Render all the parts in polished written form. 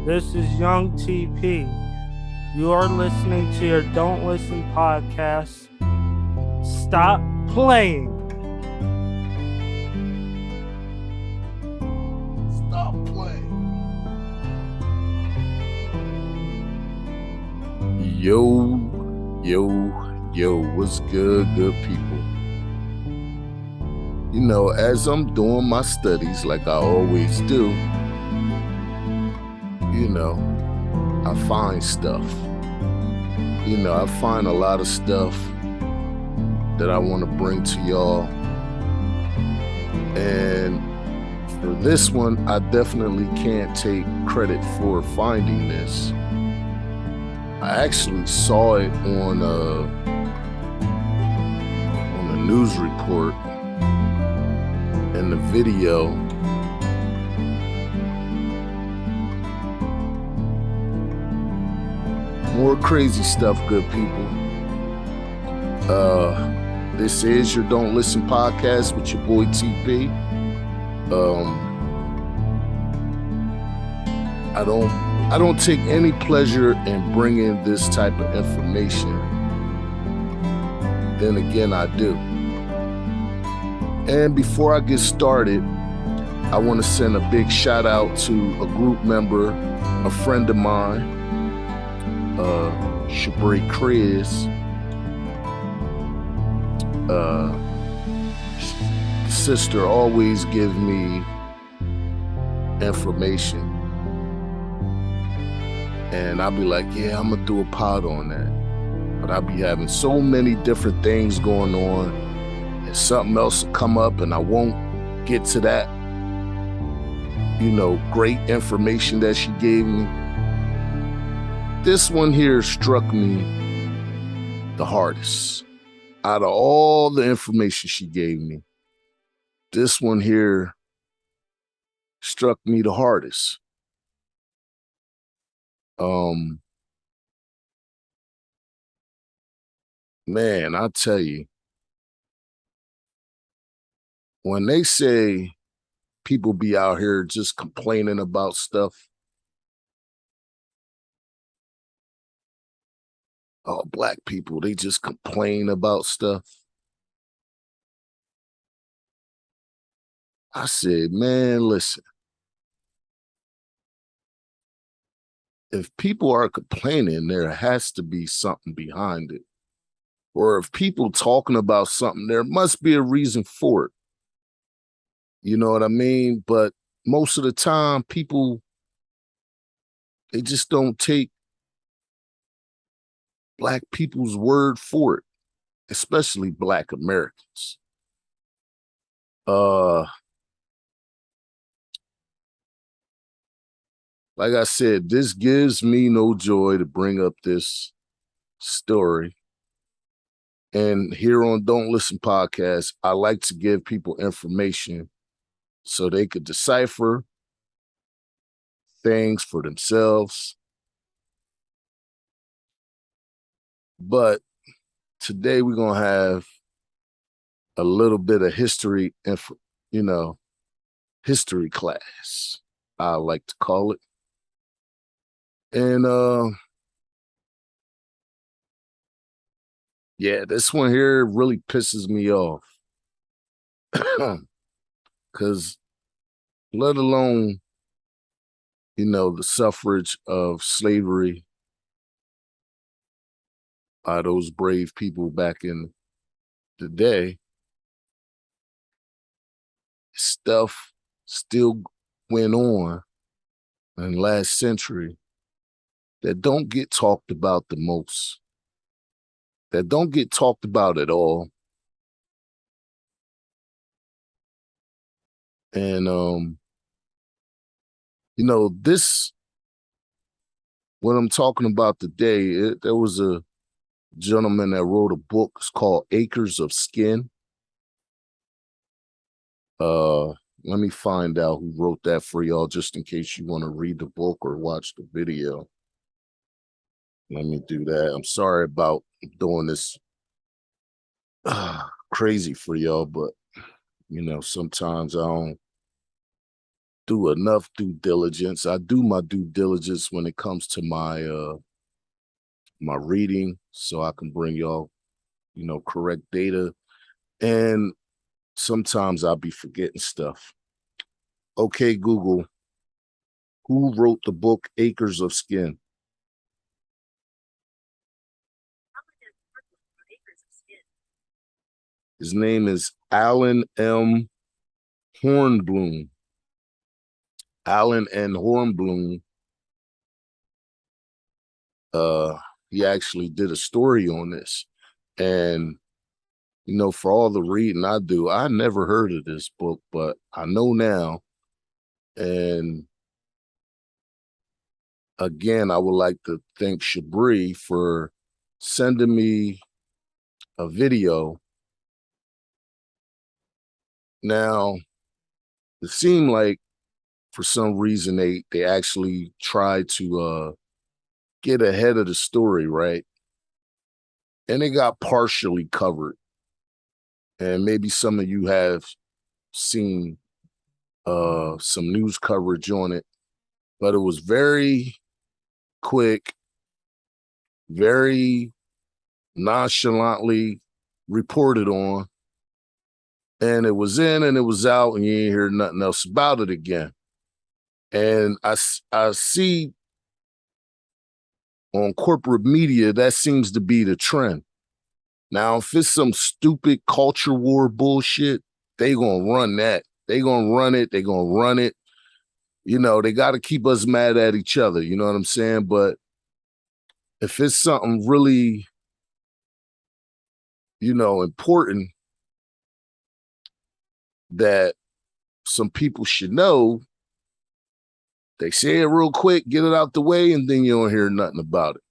This is Young TP. You are listening to your Don't Listen podcast. Stop playing. Stop playing. Yo, what's good, good people? You know, as I'm doing my studies like I always do, you know, I find stuff. You know, I find a lot of stuff that I want to bring to y'all. And for this one, I definitely can't take credit for finding this. I actually saw it on a news report and the video. More crazy stuff, good people. This is your Don't Listen podcast with your boy TP. I don't take any pleasure in bringing this type of information. Then again, I do. And before I get started, I want to send a big shout out to a group member, a friend of mine, Shabri Chris. Sister always give me information. And I'll be like, yeah, I'm gonna do a pod on that. But I'll be having so many different things going on, and something else will come up and I won't get to that, great information that she gave me. This one here struck me the hardest. Out of all the information she gave me, this one here struck me the hardest. Man, I tell you, when they say people be out here just complaining about stuff, oh, black people, they just complain about stuff. I said, man, listen, if people are complaining, there has to be something behind it. Or if people talking about something, there must be a reason for it. You know what I mean? But most of the time, people, they just don't take black people's word for it, especially black Americans. Like I said, this gives me no joy to bring up this story. And here on Don't Listen podcast, I like to give people information so they could decipher things for themselves. But today we're going to have a little bit of history, history class, I like to call it. And yeah, this one here really pisses me off. Because let alone, the suffrage of slavery by those brave people back in the day, stuff still went on in the last century that don't get talked about the most, that don't get talked about at all. And, this, what I'm talking about today, there was a gentleman that wrote a book. It's called Acres of Skin. Let me find out who wrote that for y'all, just in case you want to read the book or watch the video. Let me do that. I'm sorry about doing this crazy for y'all, but sometimes I do enough due diligence. I do my due diligence when it comes to my reading, so I can bring y'all, correct data. And sometimes I'll be forgetting stuff. Okay, Google, who wrote the book Acres of Skin? His name is Alan M. Hornbloom. Alan N. Hornbloom. He actually did a story on this. And, for all the reading I do, I never heard of this book, but I know now. And again, I would like to thank Shabri for sending me a video. Now, it seemed like for some reason they actually tried to get ahead of the story, right? And it got partially covered. And maybe some of you have seen some news coverage on it, but it was very quick, very nonchalantly reported on, and it was in and it was out, and you ain't hear nothing else about it again. And I see on corporate media that seems to be the trend. Now, if it's some stupid culture war bullshit, they gonna run that. They gonna run it. They gonna run it. They got to keep us mad at each other. You know what I'm saying? But if it's something really, important that some people should know, they say it real quick, get it out the way, and then you don't hear nothing about it.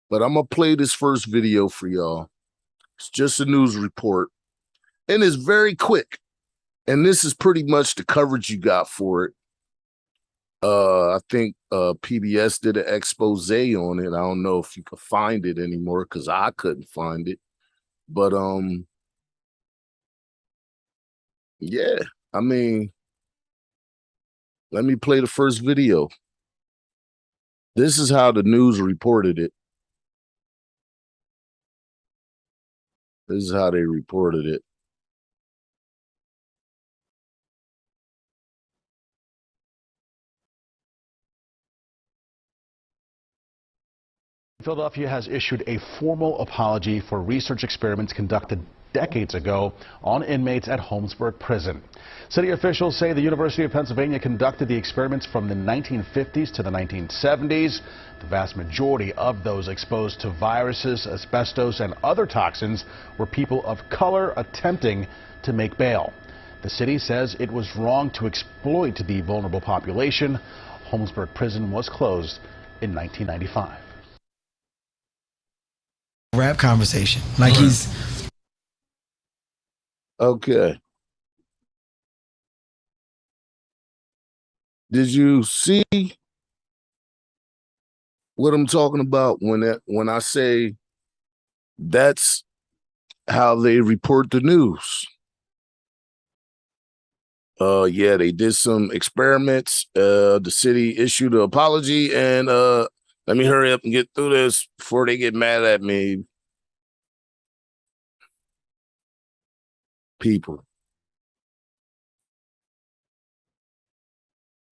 But I'm going to play this first video for y'all. It's just a news report, and it's very quick. And this is pretty much the coverage you got for it. I think PBS did an expose on it. I don't know if you can find it anymore because I couldn't find it. But yeah, I mean, let me play the first video. This is how the news reported it. This is how they reported it. Philadelphia has issued a formal apology for research experiments conducted decades ago on inmates at Holmesburg Prison. City officials say the University of Pennsylvania conducted the experiments from the 1950s to the 1970s. The vast majority of those exposed to viruses, asbestos, and other toxins were people of color attempting to make bail. The city says it was wrong to exploit the vulnerable population. Holmesburg Prison was closed in 1995. Rap conversation. Like he's okay. Did you see what I'm talking about when I say that's how they report the news? Yeah, they did some experiments. The city issued an apology, and let me hurry up and get through this before they get mad at me. People.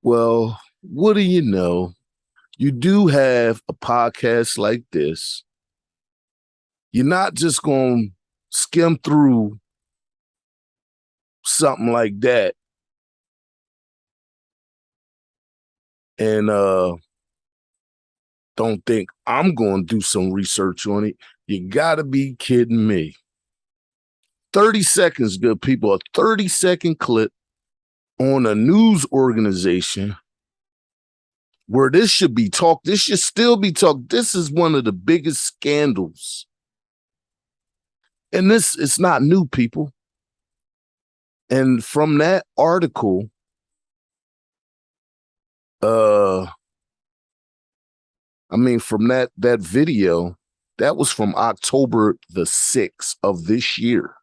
Well, what do you know? You do have a podcast like this. You're not just going to skim through something like that and don't think I'm going to do some research on it. You got to be kidding me. 30 seconds, good people, a 30-second clip on a news organization where this should be talked. This should still be talked. This is one of the biggest scandals. And this, it's not new, people. And from that article, from that video, that was from October the 6th of this year.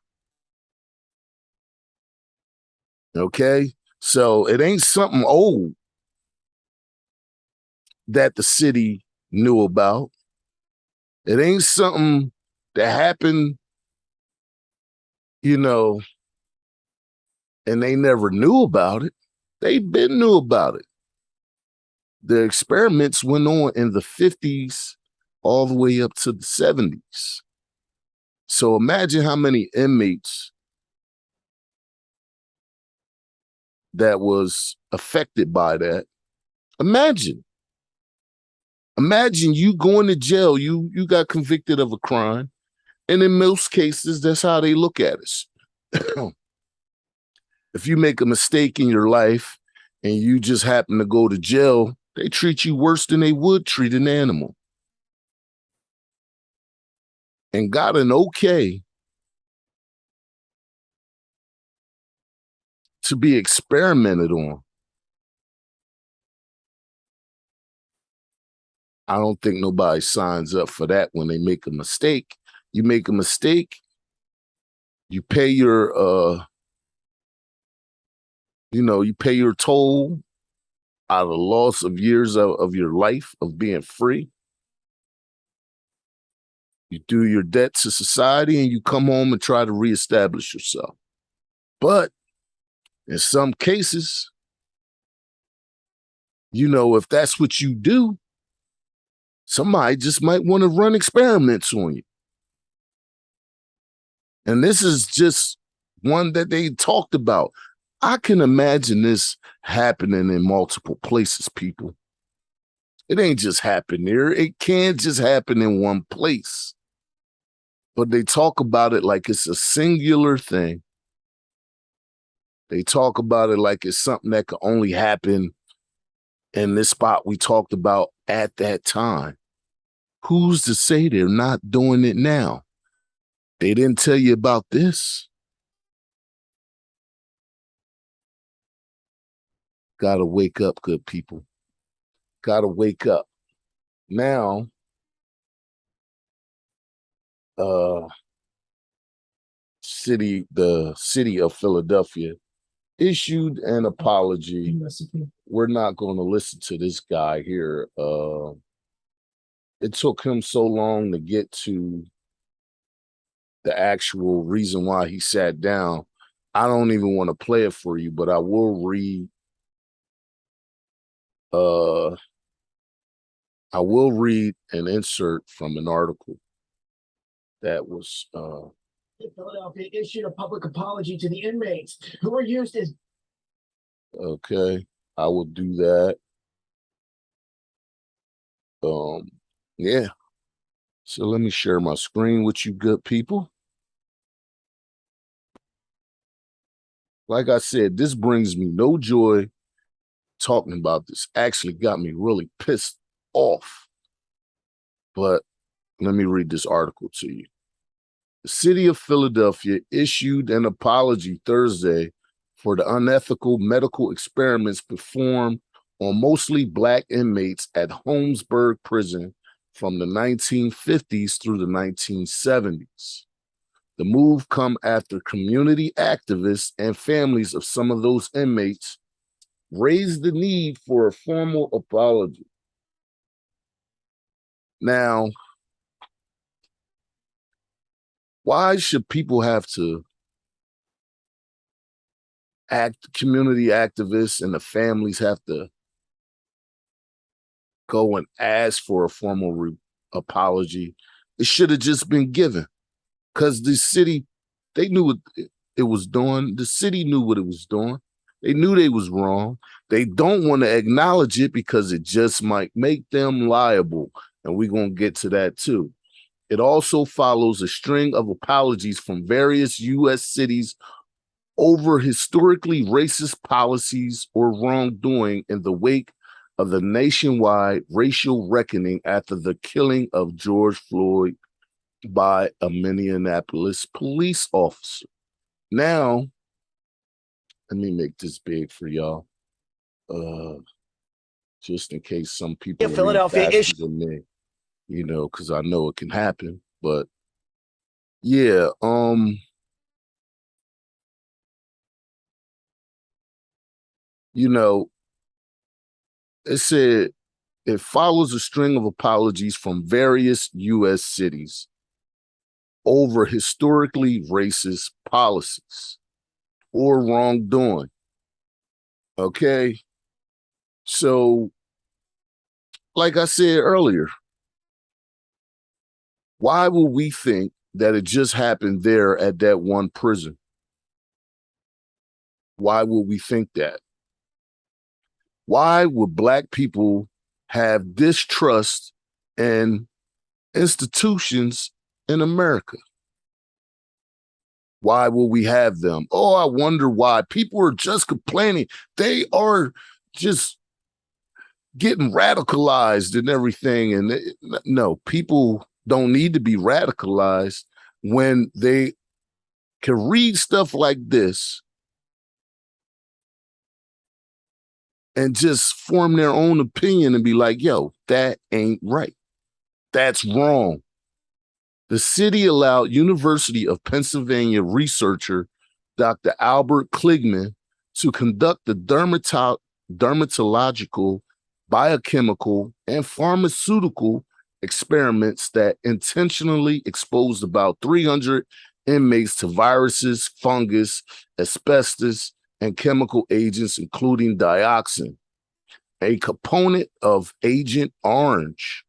Okay? So it ain't something old that the city knew about. It ain't something that happened, you know, and they never knew about it. They been knew about it. The experiments went on in the 50s all the way up to the 70s. So imagine how many inmates that was affected by that. Imagine you going to jail, you got convicted of a crime, and in most cases, that's how they look at us. If you make a mistake in your life and you just happen to go to jail, they treat you worse than they would treat an animal. And got an okay to be experimented on. I don't think nobody signs up for that when they make a mistake. You make a mistake, you pay your you pay your toll out of the loss of years of your life of being free. You do your debt to society and you come home and try to reestablish yourself. But in some cases, if that's what you do, somebody just might want to run experiments on you. And this is just one that they talked about. I can imagine this happening in multiple places, people. It ain't just happen there. It can't just happen in one place. But they talk about it like it's a singular thing. They talk about it like it's something that could only happen in this spot we talked about at that time. Who's to say they're not doing it now? They didn't tell you about this. Gotta wake up, good people. Gotta wake up. Now, the city of Philadelphia issued an apology. We're not going to listen to this guy here. It took him so long to get to the actual reason why he sat down. I don't even want to play it for you, but I will read an insert from an article that was Philadelphia issued a public apology to the inmates who were used as. Okay, I will do that. Yeah. So let me share my screen with you good people. Like I said, this brings me no joy talking about this. Actually got me really pissed off. But let me read this article to you. The city of Philadelphia issued an apology Thursday for the unethical medical experiments performed on mostly Black inmates at Holmesburg Prison from the 1950s through the 1970s. The move come after community activists and families of some of those inmates raised the need for a formal apology. Now, why should people have to community activists and the families have to go and ask for a formal apology? It should have just been given, because the city, they knew what it was doing. The city knew what it was doing. They knew they was wrong. They don't want to acknowledge it because it just might make them liable. And we're going to get to that too. It also follows a string of apologies from various U.S. cities over historically racist policies or wrongdoing in the wake of the nationwide racial reckoning after the killing of George Floyd by a Minneapolis police officer. Now, let me make this big for y'all, just in case some people Philadelphia read faster than me, because I know it can happen. But yeah, You know, it said it follows a string of apologies from various U.S. cities over historically racist policies or wrongdoing. Okay. So, like I said earlier, why would we think that it just happened there at that one prison? Why would we think that? Why would Black people have distrust in institutions in America? Why will we have them? Oh, I wonder why. People are just complaining. They are just getting radicalized and everything. And no, people don't need to be radicalized when they can read stuff like this and just form their own opinion and be like, yo, that ain't right. That's wrong. The city allowed University of Pennsylvania researcher Dr. Albert Kligman to conduct the dermatological, biochemical, and pharmaceutical experiments that intentionally exposed about 300 inmates to viruses, fungus, asbestos, and chemical agents, including dioxin, a component of Agent Orange.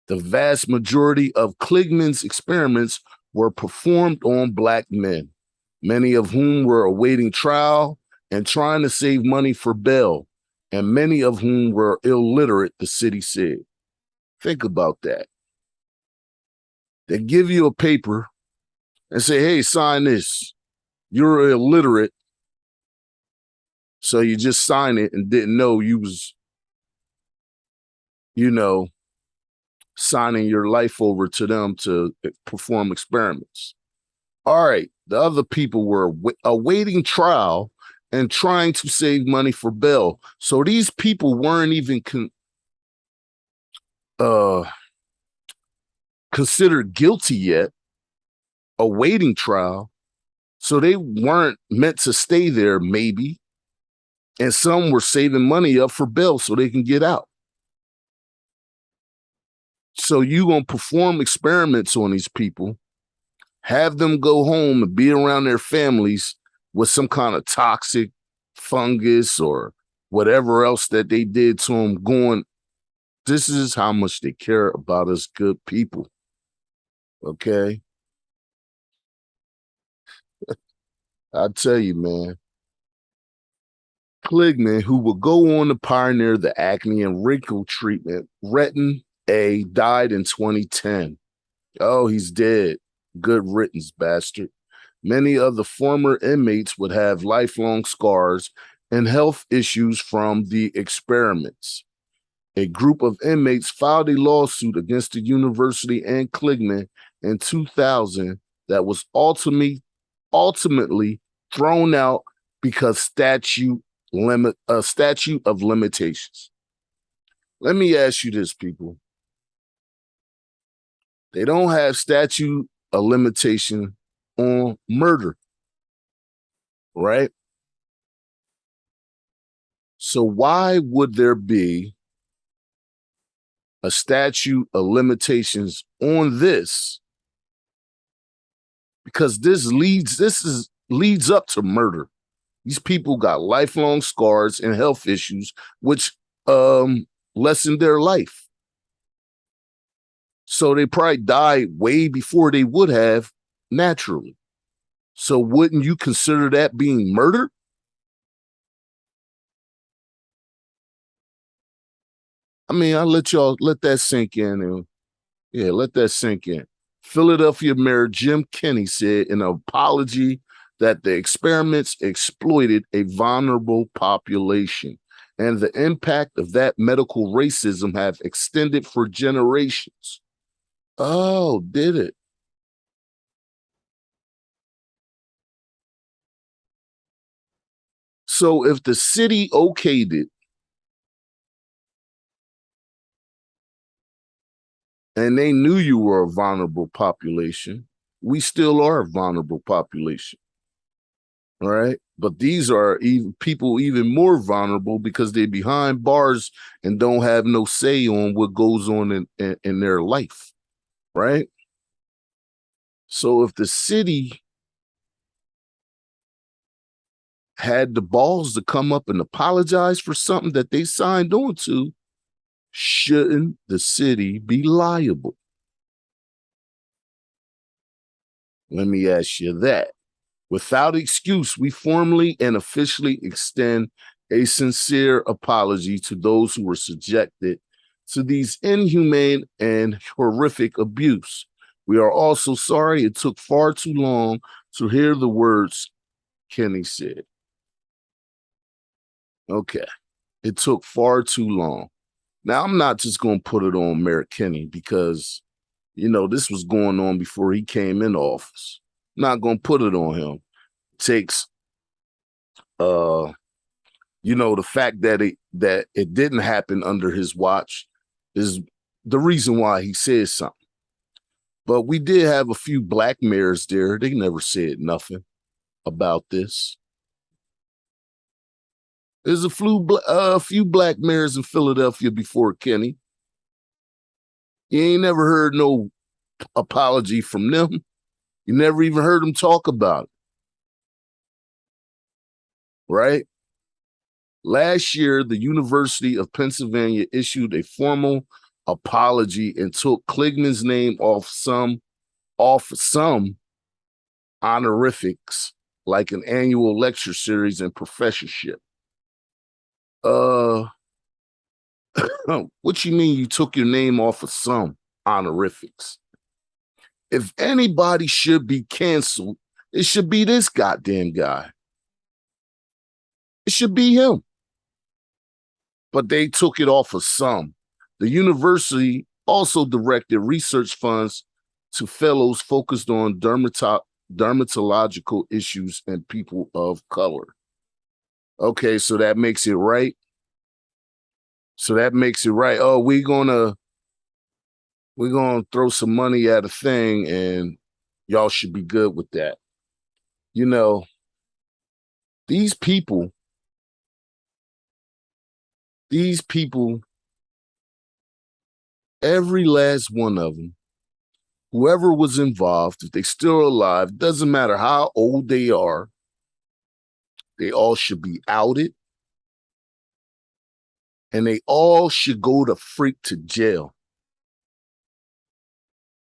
The vast majority of Kligman's experiments were performed on Black men, many of whom were awaiting trial and trying to save money for bail, and many of whom were illiterate, the city said. Think about that. They give you a paper and say, hey, sign this. You're illiterate, so you just sign it and didn't know you was, signing your life over to them to perform experiments. All right, the other people were awaiting trial and trying to save money for bail. So these people weren't even considered guilty yet, awaiting trial. So they weren't meant to stay there, maybe. And some were saving money up for bail so they can get out. So you gonna perform experiments on these people, have them go home and be around their families with some kind of toxic fungus or whatever else that they did to them, going, this is how much they care about us good people. Okay? I tell you, man. Kligman, who will go on to pioneer the acne and wrinkle treatment, Retin A, died in 2010. Oh, he's dead. Good riddance, bastard. Many of the former inmates would have lifelong scars and health issues from the experiments. A group of inmates filed a lawsuit against the university and Kligman in 2000 that was ultimately thrown out because statute of limitations. Let me ask you this, people. They don't have statute of limitation on murder, right? So why would there be a statute of limitations on this? Because this leads up to murder. These people got lifelong scars and health issues, which lessen their life. So they probably died way before they would have naturally. So wouldn't you consider that being murder? I mean, I'll let that sink in. Let that sink in. Philadelphia Mayor Jim Kenney said in an apology that the experiments exploited a vulnerable population and the impact of that medical racism have extended for generations. Oh, did it? So if the city okayed it and they knew you were a vulnerable population, we still are a vulnerable population. right? But these are even people even more vulnerable because they're behind bars and don't have no say on what goes on in their life, right? So if the city had the balls to come up and apologize for something that they signed on to, shouldn't the city be liable? Let me ask you that. Without excuse, we formally and officially extend a sincere apology to those who were subjected to these inhumane and horrific abuse. We are also sorry it took far too long to hear the words Kenny said. Okay, it took far too long. Now, I'm not just going to put it on Mayor Kenny because, you know, this was going on before he came in office. I'm not going to put it on him. It takes you know, the fact that it didn't happen under his watch is the reason why he said something. But we did have a few black mayors there. They never said nothing about this. There's a few black mayors in Philadelphia before Kenny. You ain't never heard no apology from them. You never even heard them talk about it. Right? Last year, the University of Pennsylvania issued a formal apology and took Kligman's name off some honorifics, like an annual lecture series and professorship. What you mean you took your name off of some honorifics? If anybody should be canceled, it should be this goddamn guy. It should be him. But they took it off of some. The university also directed research funds to fellows focused on dermatological issues and people of color. Okay, so that makes it right. Oh, we're gonna throw some money at a thing and y'all should be good with that. You know, these people, every last one of them, whoever was involved, if they're still alive, doesn't matter how old they are, they all should be outed. And they all should go to jail.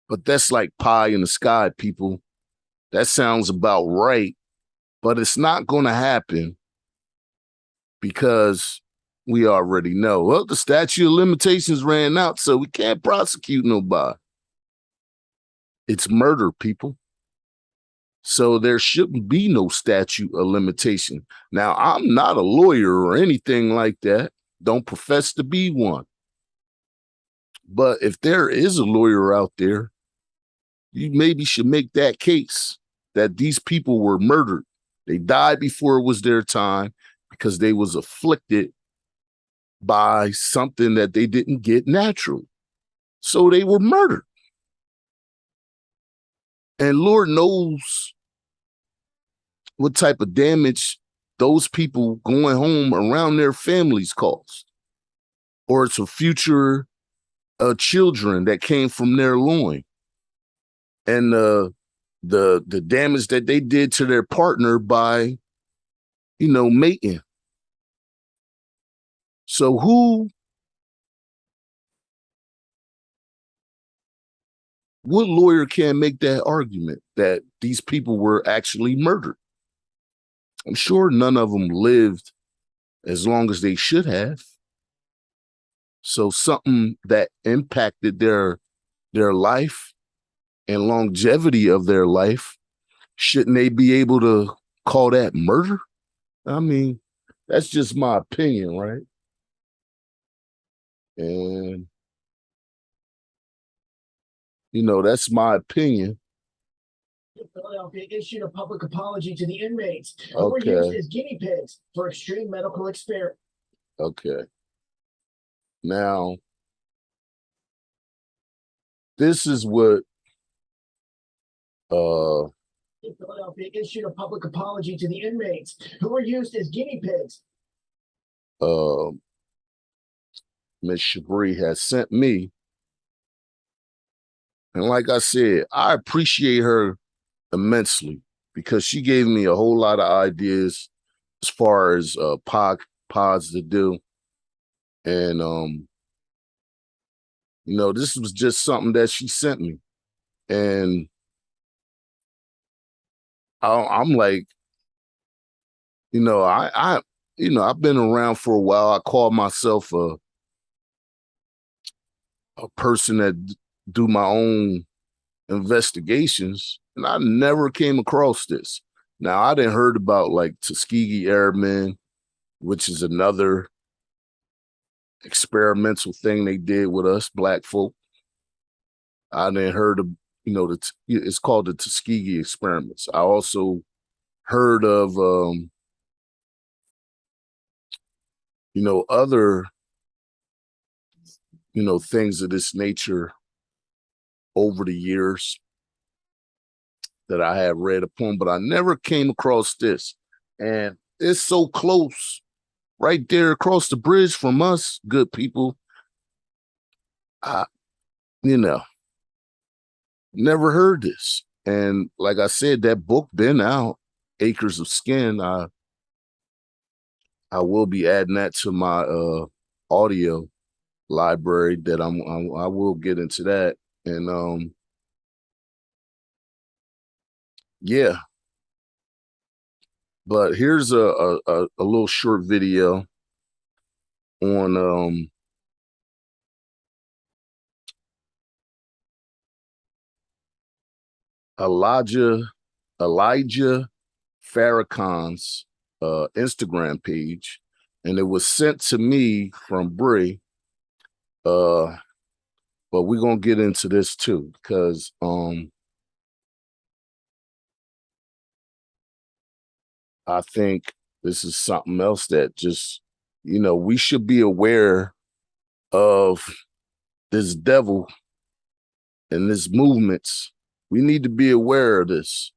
But that's like pie in the sky, people. That sounds about right. But it's not going to happen because we already know. Well, the statute of limitations ran out, so we can't prosecute nobody. It's murder, people. So there shouldn't be no statute of limitation. Now, I'm not a lawyer or anything like that. Don't profess to be one. But if there is a lawyer out there, you maybe should make that case that these people were murdered. They died before it was their time because they was afflicted by something that they didn't get naturally. So they were murdered. And Lord knows what type of damage those people going home around their families caused. Or it's a future children that came from their loin. And the damage that they did to their partner by, you know, mating. So what lawyer can make that argument that these people were actually murdered? I'm sure none of them lived as long as they should have. So something that impacted their life and longevity of their life, shouldn't they be able to call that murder? I mean, that's just my opinion, right? And, you know, that's my opinion. Philadelphia issued a public apology to the inmates who were used as guinea pigs for extreme medical experiments. Okay. Now, this is what Philadelphia issued a public apology to the inmates who were used as guinea pigs. Miss Shabri has sent me, and like I said, I appreciate her immensely because she gave me a whole lot of ideas as far as pods to do. And you know, this was just something that she sent me. And I'm like, you know, I've been around for a while. I call myself a person that do my own investigations, and I never came across this. Now, I didn't heard about like Tuskegee Airmen, which is another experimental thing they did with us black folk. I didn't heard of, you know, it's called the Tuskegee experiments. I also heard of, you know, other, you know, things of this nature over the years that I have read upon, but I never came across this. And it's so close, right there across the bridge from us, good people. You know, never heard this. And like I said, that book been out, Acres of Skin. I will be adding that to my audio library that I will get into that. And yeah. But here's a little short video on Elijah Farrakhan's Instagram page, and it was sent to me from Bree. But we're gonna get into this too, because I think this is something else that just, you know, we should be aware of this devil and this movements. We need to be aware of this,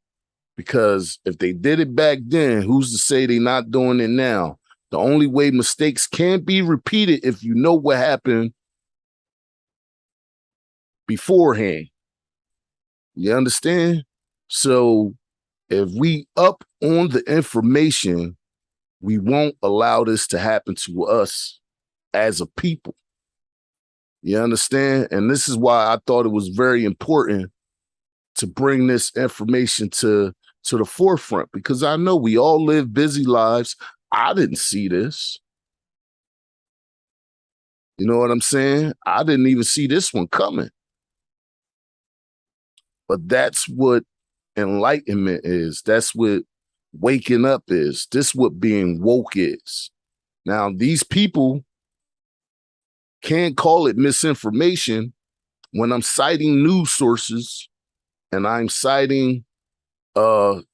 because if they did it back then, who's to say they're not doing it now? The only way mistakes can't be repeated if you know what happened beforehand. You understand? So if we up on the information, we won't allow this to happen to us as a people. You understand? And this is why I thought it was very important to bring this information to the forefront, because I know we all live busy lives. I didn't see this. You know what I'm saying? I didn't even see this one coming. But that's what enlightenment is. That's what waking up is. This is what being woke is. Now, these people can't call it misinformation when I'm citing news sources and I'm citing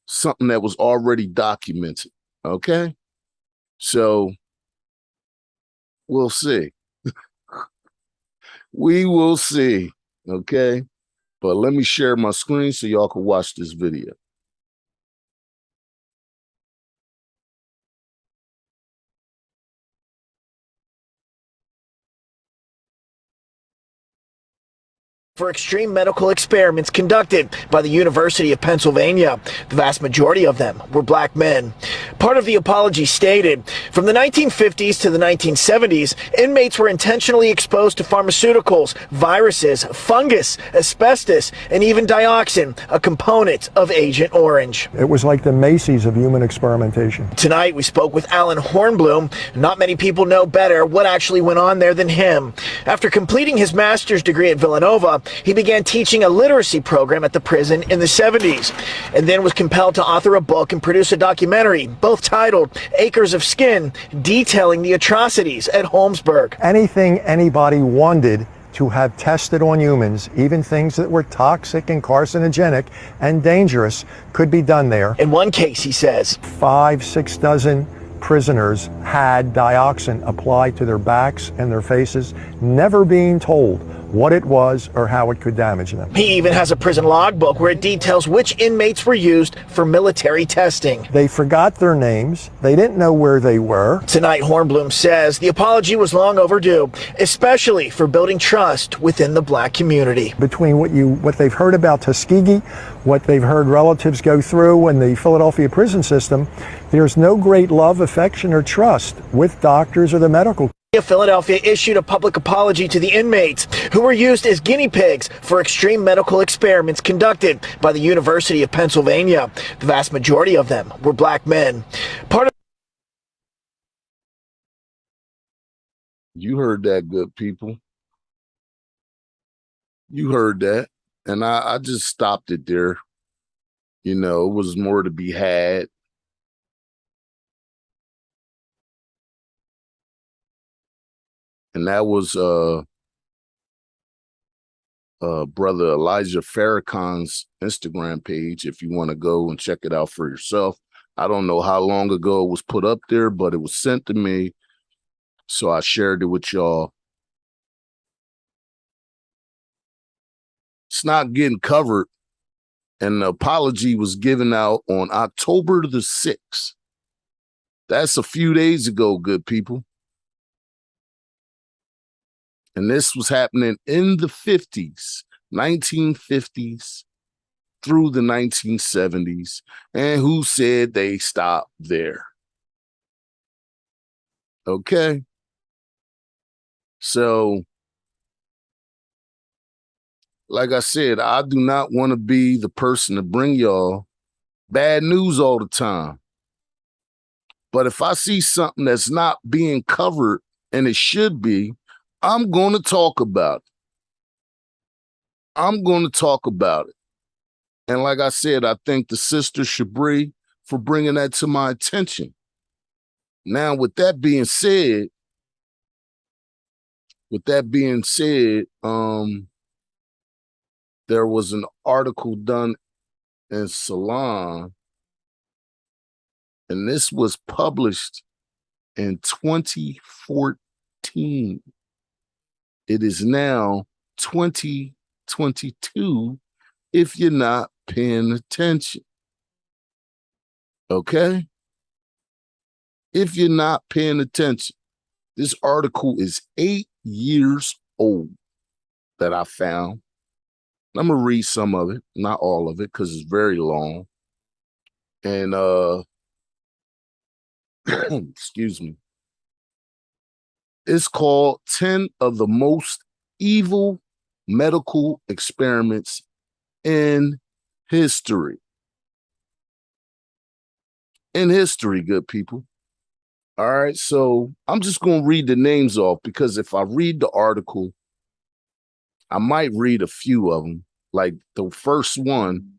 something that was already documented. Okay? So we'll see. We will see. Okay? But let me share my screen so y'all can watch this video. For extreme medical experiments conducted by the University of Pennsylvania. The vast majority of them were black men. Part of the apology stated, from the 1950s to the 1970s, inmates were intentionally exposed to pharmaceuticals, viruses, fungus, asbestos, and even dioxin, a component of Agent Orange. It was like the Macy's of human experimentation. Tonight, we spoke with Alan Hornblum. Not many people know better what actually went on there than him. After completing his master's degree at Villanova, he began teaching a literacy program at the prison in the 70s, and then was compelled to author a book and produce a documentary, both titled Acres of Skin, detailing the atrocities at Holmesburg. Anything anybody wanted to have tested on humans, even things that were toxic and carcinogenic and dangerous, could be done there. In one case, he says, 5-6 dozen prisoners had dioxin applied to their backs and their faces, never being told what it was or how it could damage them. He even has a prison logbook where it details which inmates were used for military testing. They forgot their names. They didn't know where they were. Tonight, Hornblum says the apology was long overdue, especially for building trust within the black community. Between what they've heard about Tuskegee, what they've heard relatives go through in the Philadelphia prison system, there's no great love, affection, or trust with doctors or the medical. Philadelphia issued a public apology to the inmates who were used as guinea pigs for extreme medical experiments conducted by the University of Pennsylvania. The vast majority of them were black men. You heard that, good people. You heard that. And I just stopped it there. You know, it was more to be had. And that was brother Elijah Farrakhan's Instagram page, if you want to go and check it out for yourself. I don't know how long ago it was put up there, but it was sent to me, so I shared it with y'all. It's not getting covered, and the apology was given out on October the 6th. That's a few days ago, good people. And this was happening in the 50s, 1950s through the 1970s. And who said they stopped there? Okay. So, like I said, I do not want to be the person to bring y'all bad news all the time. But if I see something that's not being covered, and it should be, I'm going to talk about it. I'm going to talk about it. And like I said, I thank the sister Shabri for bringing that to my attention. Now, with that being said, there was an article done in Salon, and this was published in 2014. It is now 2022 if you're not paying attention. Okay? If you're not paying attention, this article is 8 years old that I found. I'm going to read some of it, not all of it, because it's very long. And, excuse me. It's called 10 of the Most Evil Medical Experiments in History. In history, good people. All right, so I'm just going to read the names off, because if I read the article, I might read a few of them. Like the first one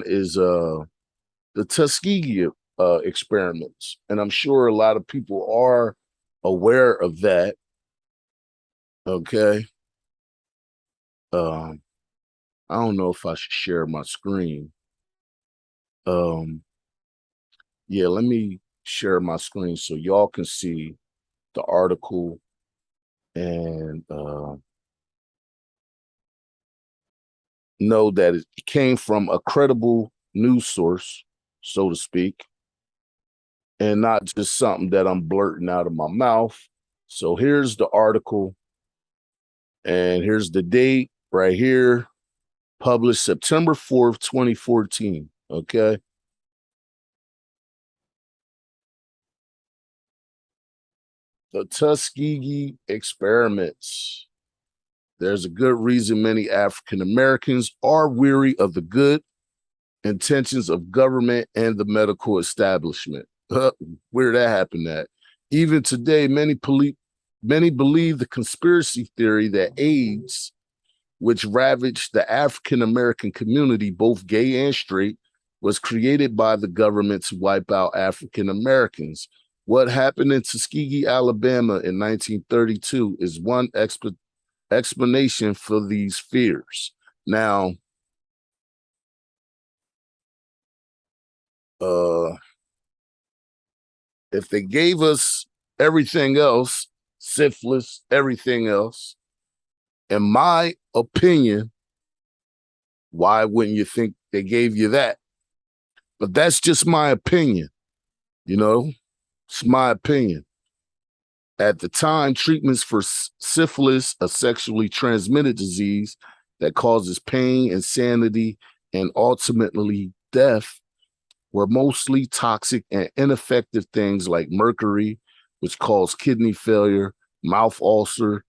is the Tuskegee experiments. And I'm sure a lot of people are aware of that. Okay. I don't know if I should share my screen. Yeah, let me share my screen so y'all can see the article and know that it came from a credible news source, so to speak, and not just something that I'm blurting out of my mouth. So here's the article, and here's the date right here, published September 4th, 2014, okay? The Tuskegee experiments. There's a good reason many African Americans are weary of the good intentions of government and the medical establishment. Where that happened at? Even today, many believe the conspiracy theory that AIDS, which ravaged the African American community, both gay and straight, was created by the government to wipe out African Americans. What happened in Tuskegee, Alabama in 1932 is one explanation for these fears. Now, if they gave us everything else, syphilis, everything else. In my opinion, why wouldn't you think they gave you that? But that's just my opinion, you know? It's my opinion. At the time, treatments for syphilis, a sexually transmitted disease that causes pain, insanity, and ultimately death, were mostly toxic and ineffective things like mercury, which cause kidney failure, mouth ulcers,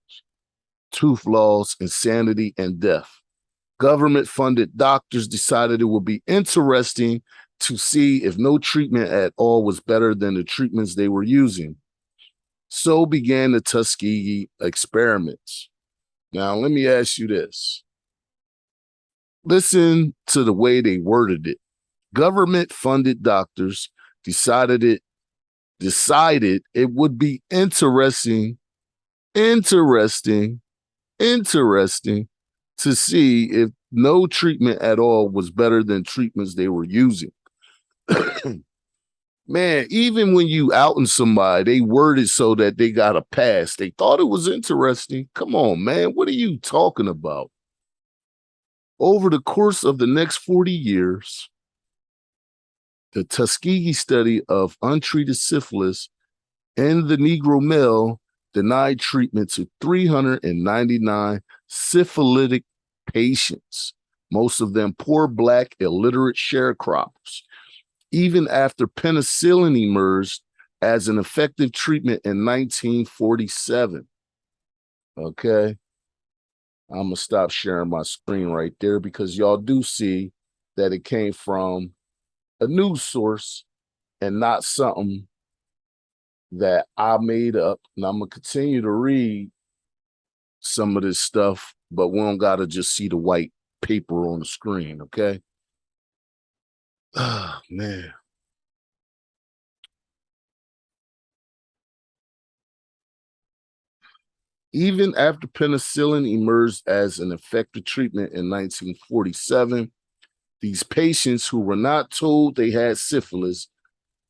tooth loss, insanity, and death. Government-funded doctors decided it would be interesting to see if no treatment at all was better than the treatments they were using. So began the Tuskegee experiments. Now, let me ask you this. Listen to the way they worded it. Government-funded doctors decided it would be interesting to see if no treatment at all was better than treatments they were using. Man, even when you outing somebody, they word it so that they got a pass. They thought it was interesting. Come on, man. What are you talking about? Over the course of the next 40 years, the Tuskegee study of untreated syphilis in the Negro male denied treatment to 399 syphilitic patients, most of them poor Black illiterate sharecroppers. Even after penicillin emerged as an effective treatment in 1947. Okay. I'm going to stop sharing my screen right there because y'all do see that it came from a news source and not something that I made up. And I'm going to continue to read some of this stuff, but we don't got to just see the white paper on the screen. Okay. Oh, man. Even after penicillin emerged as an effective treatment in 1947, these patients who were not told they had syphilis,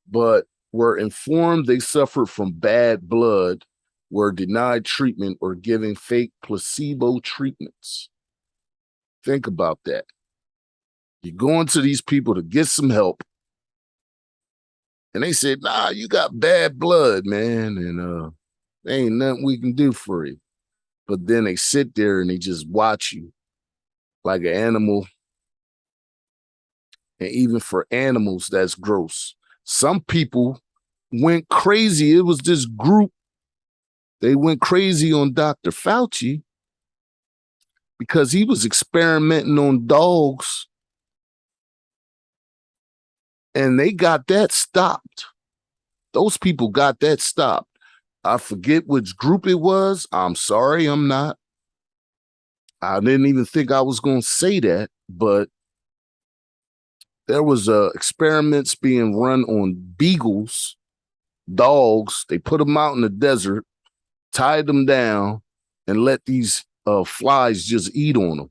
but were informed they suffered from bad blood, were denied treatment or given fake placebo treatments. Think about that. You're going to these people to get some help, and they said, nah, you got bad blood, man, and there ain't nothing we can do for you. But then they sit there and they just watch you like an animal. And even for animals, that's gross. Some people went crazy. It was this group. They went crazy on Dr. Fauci because he was experimenting on dogs. And they got that stopped. Those people got that stopped. I forget which group it was. I'm sorry, I'm not. I didn't even think I was going to say that, but there was experiments being run on beagles, dogs. They put them out in the desert, tied them down, and let these flies just eat on them.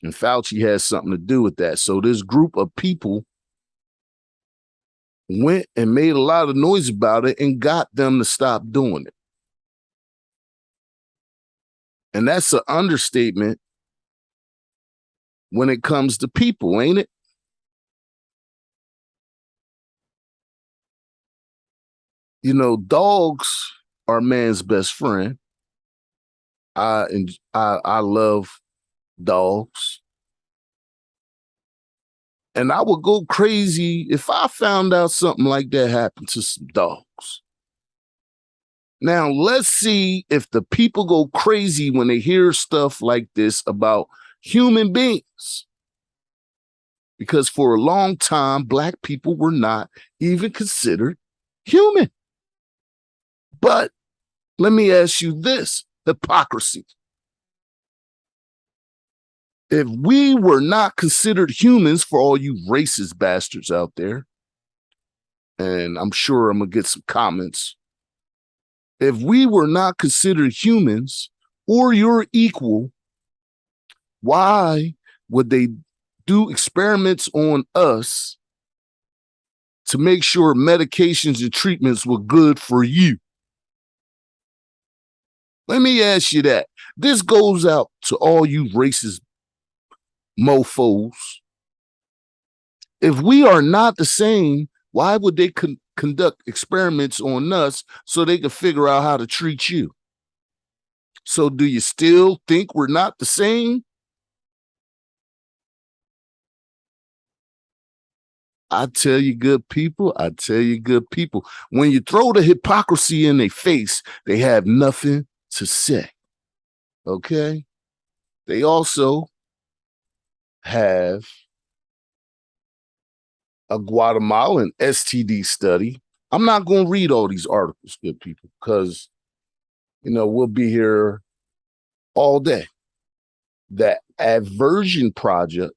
And Fauci has something to do with that. So this group of people went and made a lot of noise about it and got them to stop doing it. And that's an understatement when it comes to people, ain't it? You know, dogs are man's best friend. I love dogs. And I would go crazy if I found out something like that happened to some dogs. Now, let's see if the people go crazy when they hear stuff like this about human beings. Because for a long time, Black people were not even considered human. But let me ask you this, hypocrisy. If we were not considered humans, for all you racist bastards out there, and I'm sure I'm going to get some comments, if we were not considered humans or your equal, why would they do experiments on us to make sure medications and treatments were good for you? Let me ask you that. This goes out to all you racist mofos. If we are not the same, why would they conduct experiments on us so they can figure out how to treat you? So do you still think we're not the same? I tell you, good people, when you throw the hypocrisy in their face, they have nothing to say. Okay? They also have a Guatemalan STD study. I'm not going to read all these articles, good people, because, we'll be here all day. That Aversion Project,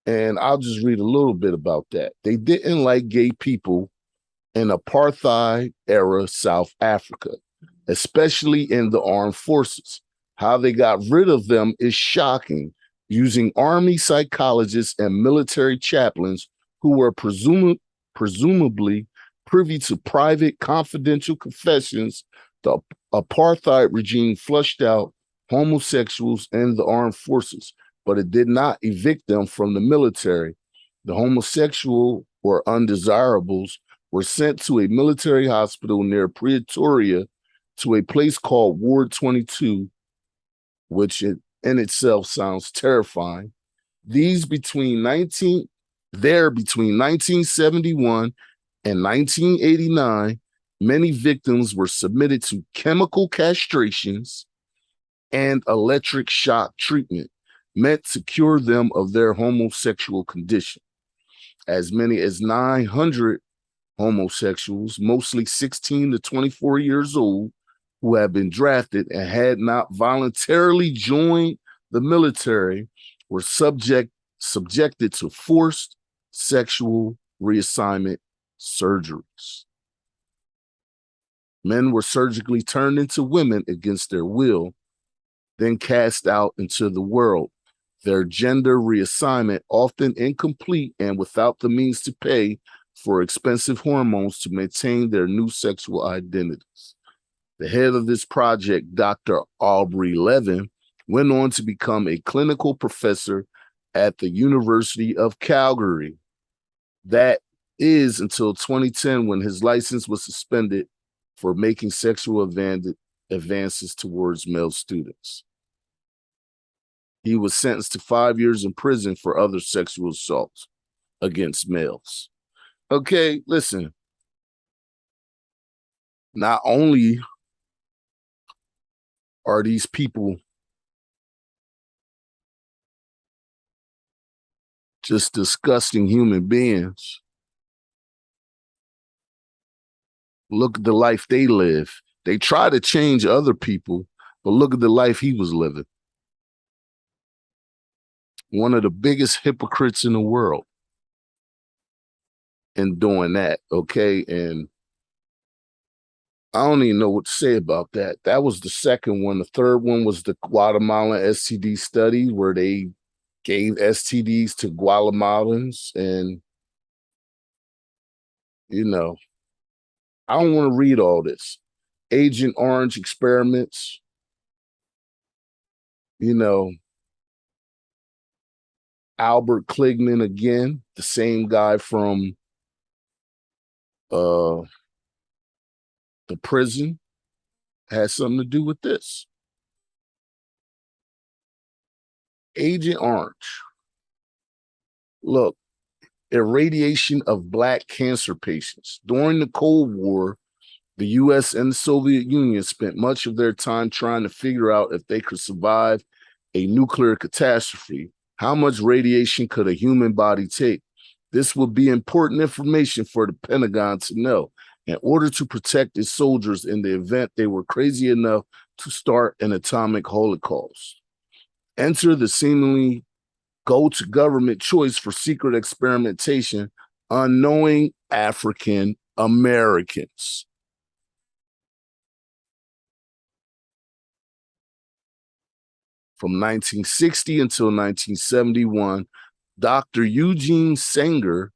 and I'll just read a little bit about that. They didn't like gay people in apartheid era South Africa, especially in the armed forces. How they got rid of them is shocking, using army psychologists and military chaplains who were presumably privy to private confidential confessions. The apartheid regime flushed out homosexuals in the armed forces, but it did not evict them from the military. The homosexual or undesirables were sent to a military hospital near Pretoria to a place called Ward 22, which in itself sounds terrifying. Between 1971 and 1989, many victims were submitted to chemical castrations and electric shock treatment meant to cure them of their homosexual condition. As many as 900 homosexuals, mostly 16 to 24 years old, who had been drafted and had not voluntarily joined the military, were subjected to forced sexual reassignment surgeries. Men were surgically turned into women against their will, then cast out into the world. Their gender reassignment, often incomplete and without the means to pay for expensive hormones to maintain their new sexual identities. The head of this project, Dr. Aubrey Levin, went on to become a clinical professor at the University of Calgary. That is until 2010, when his license was suspended for making sexual advances towards male students. He was sentenced to 5 years in prison for other sexual assaults against males. Okay, listen. Not only are these people just disgusting human beings, look at the life they live. They try to change other people, but look at the life he was living. One of the biggest hypocrites in the world in doing that, okay? And I don't even know what to say about that. That was the second one. The third one was the Guatemalan STD study, where they gave STDs to Guatemalans. And, I don't want to read all this. Agent Orange experiments, Albert Kligman again, the same guy from the prison, has something to do with this. Agent Orange. Look, irradiation of Black cancer patients. During the Cold War, the U.S. and the Soviet Union spent much of their time trying to figure out if they could survive a nuclear catastrophe. How much radiation could a human body take? This would be important information for the Pentagon to know in order to protect its soldiers in the event they were crazy enough to start an atomic holocaust. Enter the seemingly go-to government choice for secret experimentation, unknowing African Americans. From 1960 until 1971, Dr. Eugene Sanger,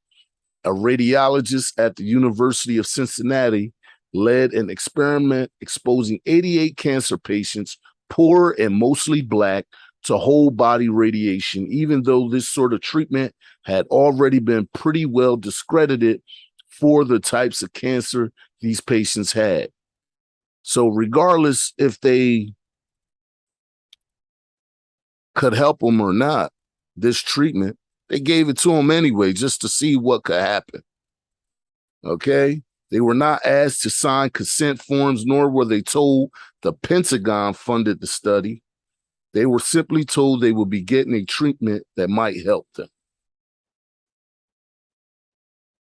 a radiologist at the University of Cincinnati, led an experiment exposing 88 cancer patients, poor and mostly Black, to whole body radiation, even though this sort of treatment had already been pretty well discredited for the types of cancer these patients had. So regardless if they could help them or not, this treatment, they gave it to them anyway, just to see what could happen. Okay? They were not asked to sign consent forms, nor were they told the Pentagon funded the study. They were simply told they would be getting a treatment that might help them.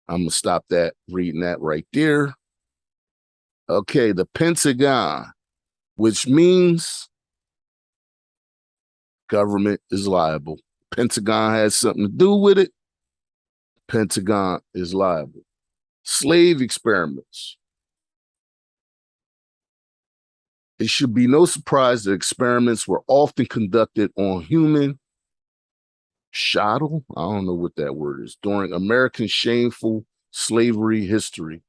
I'm going to stop that, reading that right there. Okay, the Pentagon, which means government is liable. Pentagon has something to do with it. Pentagon is liable. Slave experiments. It should be no surprise that experiments were often conducted on human chattel, I don't know what that word is, during American shameful slavery history.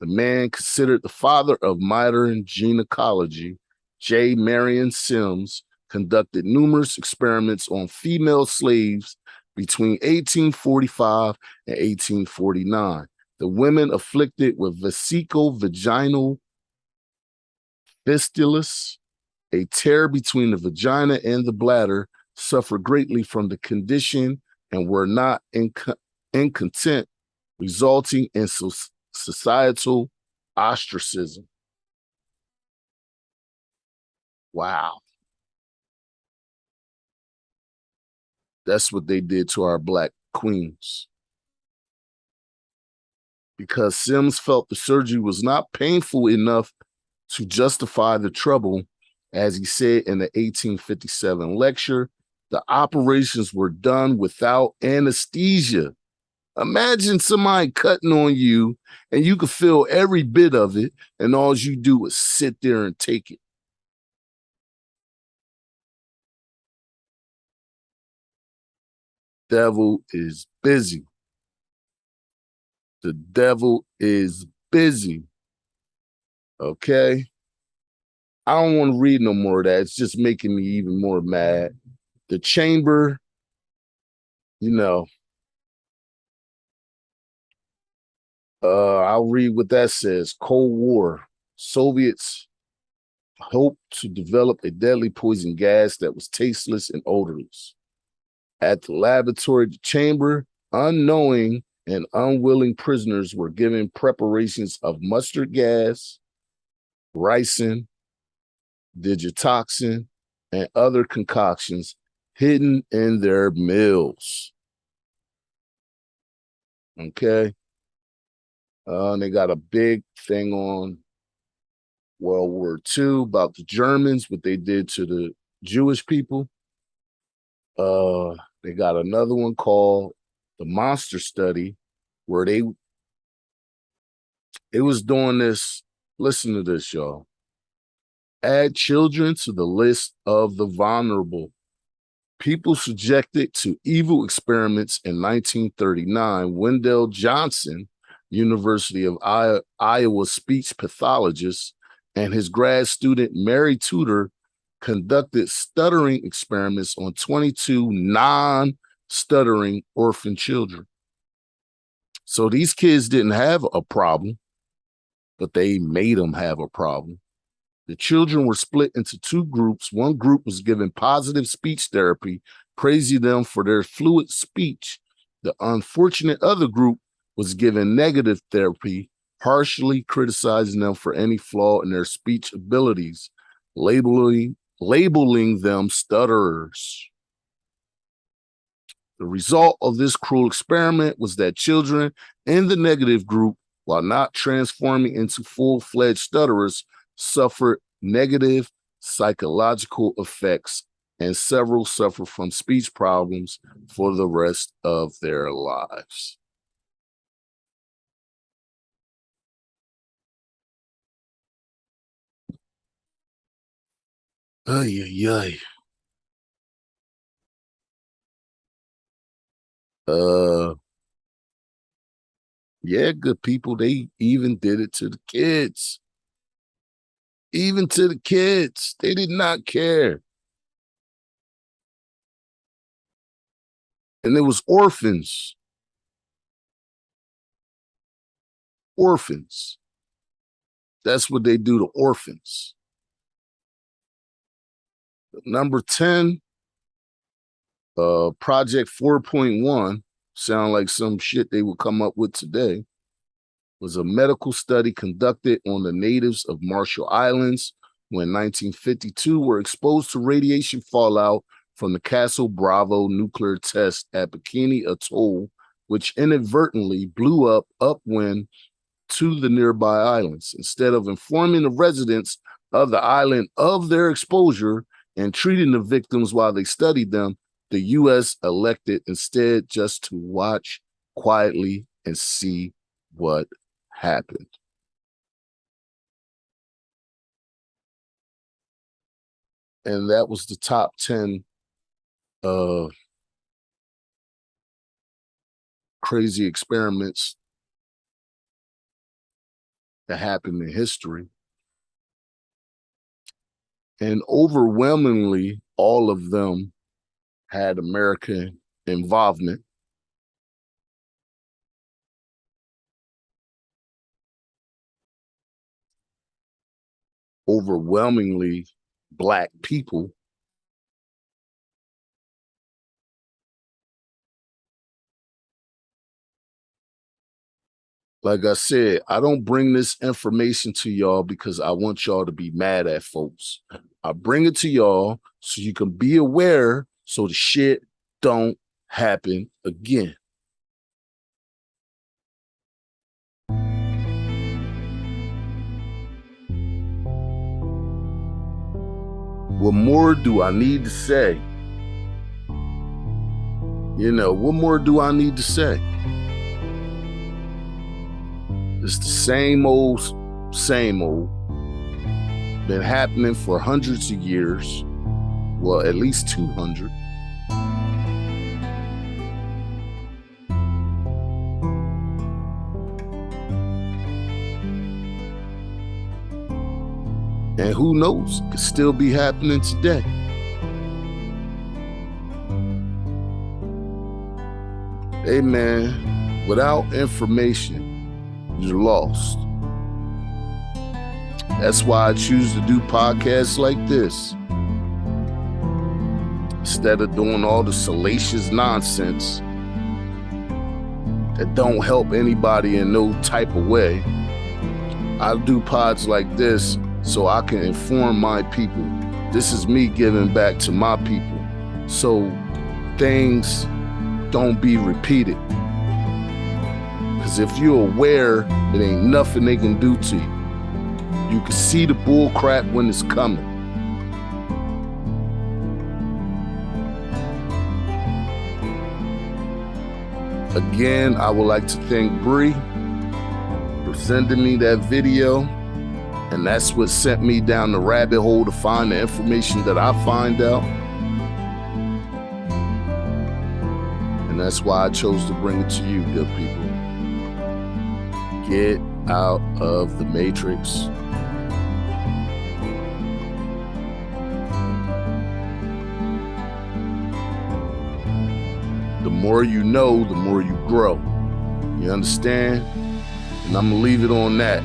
The man considered the father of modern gynecology, J. Marion Sims, conducted numerous experiments on female slaves between 1845 and 1849. The women afflicted with vesico-vaginal fistulas, a tear between the vagina and the bladder, suffered greatly from the condition and were not incontinent, resulting in societal ostracism. Wow. That's what they did to our Black queens. Because Sims felt the surgery was not painful enough to justify the trouble, as he said in the 1857 lecture, the operations were done without anesthesia. Imagine somebody cutting on you and you could feel every bit of it, and all you do is sit there and take it. Devil is busy. The devil is busy. Okay? I don't want to read no more of that. It's just making me even more mad. The chamber, you know, I'll read what that says. Cold War. Soviets hoped to develop a deadly poison gas that was tasteless and odorless. At the laboratory chamber, unknowing and unwilling prisoners were given preparations of mustard gas, ricin, digitoxin, and other concoctions hidden in their meals. Okay? They got a big thing on World War II about the Germans, what they did to the Jewish people. They got another one called the Monster Study, where they was doing this. Listen to this, y'all. Add children to the list of the vulnerable. People subjected to evil experiments in 1939, Wendell Johnson, University of Iowa speech pathologist, and his grad student Mary Tudor conducted stuttering experiments on 22 non-stuttering orphan children. So these kids didn't have a problem, but they made them have a problem. The children were split into two groups. One group was given positive speech therapy, praising them for their fluid speech. The unfortunate other group was given negative therapy, harshly criticizing them for any flaw in their speech abilities, labeling them stutterers. The result of this cruel experiment was that children in the negative group, while not transforming into full-fledged stutterers, suffered negative psychological effects, and several suffer from speech problems for the rest of their lives. Ay, ay, ay. Yeah, good people, they even did it to the kids. Even to the kids. They did not care. And there was orphans. Orphans. That's what they do to orphans. Number 10, Project 4.1, sound like some shit they would come up with today, was a medical study conducted on the natives of Marshall Islands who in 1952 were exposed to radiation fallout from the Castle Bravo nuclear test at Bikini Atoll, which inadvertently blew up upwind to the nearby islands. Instead of informing the residents of the island of their exposure and treating the victims while they studied them, the U.S. elected instead just to watch quietly and see what happened. And that was the top 10 crazy experiments that happened in history. And overwhelmingly, all of them had American involvement. Overwhelmingly Black people. Like I said, I don't bring this information to y'all because I want y'all to be mad at folks. I bring it to y'all so you can be aware so the shit don't happen again. What more do I need to say? You know, what more do I need to say? It's the same old. Been happening for hundreds of years. Well, at least 200. And who knows, it could still be happening today. Hey man, without information, you're lost. That's why I choose to do podcasts like this. Instead of doing all the salacious nonsense that don't help anybody in no type of way, I do pods like this so I can inform my people. This is me giving back to my people so things don't be repeated. Because if you're aware, it ain't nothing they can do to you. You can see the bull crap when it's coming. Again, I would like to thank Bree for sending me that video. And that's what sent me down the rabbit hole to find the information that I find out. And that's why I chose to bring it to you, good people. Get out of the matrix. The more you know, the more you grow. You understand? And I'm gonna leave it on that.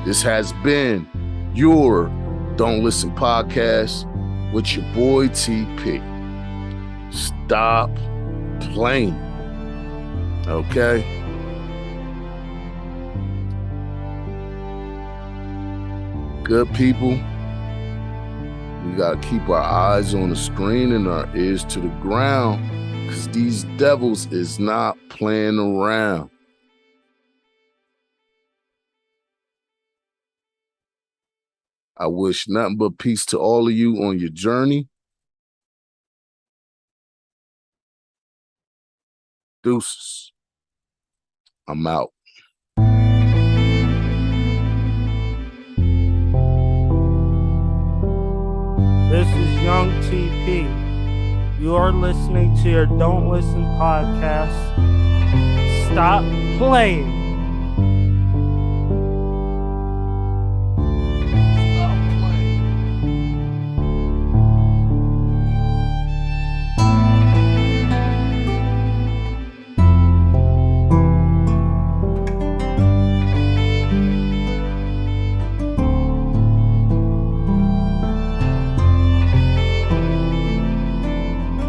This has been your Don't Listen podcast with your boy TP. Stop playing. Okay? Good people, we gotta keep our eyes on the screen and our ears to the ground, because these devils is not playing around. I wish nothing but peace to all of you on your journey. Deuces. I'm out. This is Young TP. You are listening to your Don't Listen podcast. Stop playing.